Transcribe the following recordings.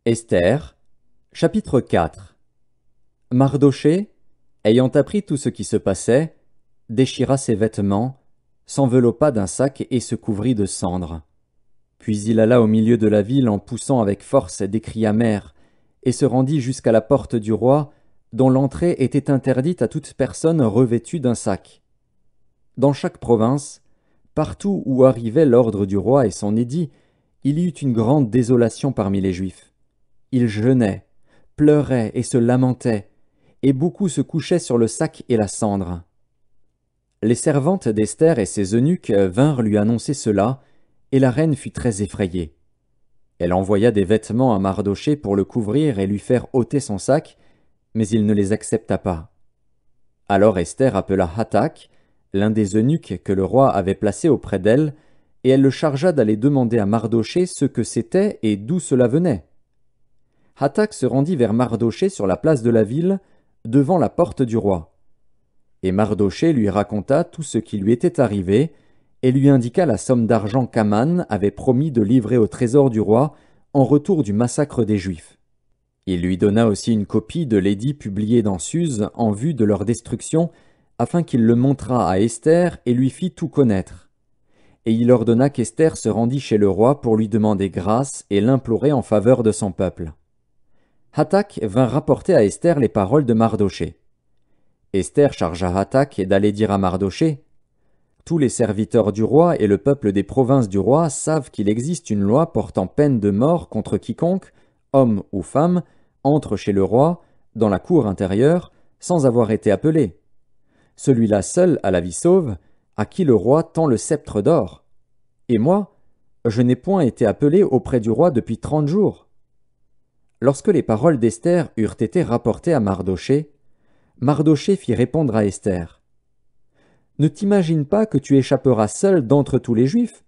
Esther, chapitre 4. Mardochée, ayant appris tout ce qui se passait, déchira ses vêtements, s'enveloppa d'un sac et se couvrit de cendres. Puis il alla au milieu de la ville en poussant avec force des cris amers, et se rendit jusqu'à la porte du roi, dont l'entrée était interdite à toute personne revêtue d'un sac. Dans chaque province, partout où arrivait l'ordre du roi et son édit, il y eut une grande désolation parmi les Juifs. Ils jeûnaient, pleuraient et se lamentaient, et beaucoup se couchaient sur le sac et la cendre. Les servantes d'Esther et ses eunuques vinrent lui annoncer cela, et la reine fut très effrayée. Elle envoya des vêtements à Mardochée pour le couvrir et lui faire ôter son sac, mais il ne les accepta pas. Alors Esther appela Hathak, l'un des eunuques que le roi avait placé auprès d'elle, et elle le chargea d'aller demander à Mardochée ce que c'était et d'où cela venait. Hathak se rendit vers Mardochée sur la place de la ville, devant la porte du roi. Et Mardochée lui raconta tout ce qui lui était arrivé, et lui indiqua la somme d'argent qu'Aman avait promis de livrer au trésor du roi en retour du massacre des Juifs. Il lui donna aussi une copie de l'édit publié dans Suse en vue de leur destruction, afin qu'il le montrât à Esther et lui fît tout connaître. Et il ordonna qu'Esther se rendît chez le roi pour lui demander grâce et l'implorer en faveur de son peuple. Hathak vint rapporter à Esther les paroles de Mardochée. Esther chargea Hathak d'aller dire à Mardochée: « Tous les serviteurs du roi et le peuple des provinces du roi savent qu'il existe une loi portant peine de mort contre quiconque, homme ou femme, entre chez le roi, dans la cour intérieure, sans avoir été appelé. Celui-là seul a la vie sauve, à qui le roi tend le sceptre d'or. Et moi, je n'ai point été appelé auprès du roi depuis 30 jours. » Lorsque les paroles d'Esther eurent été rapportées à Mardochée, Mardochée fit répondre à Esther: « Ne t'imagine pas que tu échapperas seul d'entre tous les Juifs,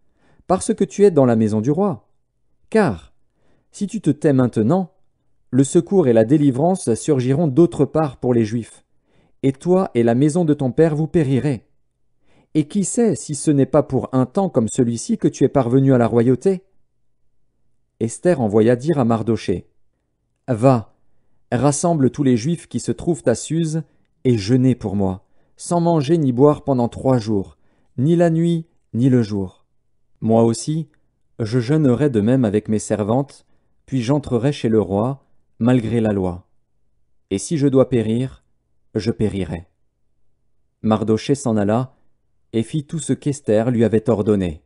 parce que tu es dans la maison du roi. Car, si tu te tais maintenant, le secours et la délivrance surgiront d'autre part pour les Juifs, et toi et la maison de ton père vous périrez. Et qui sait si ce n'est pas pour un temps comme celui-ci que tu es parvenu à la royauté ?» Esther envoya dire à Mardochée: « Va, rassemble tous les Juifs qui se trouvent à Suse, et jeûnez pour moi, sans manger ni boire pendant 3 jours, ni la nuit, ni le jour. Moi aussi, je jeûnerai de même avec mes servantes, puis j'entrerai chez le roi, malgré la loi. Et si je dois périr, je périrai. » Mardochée s'en alla, et fit tout ce qu'Esther lui avait ordonné.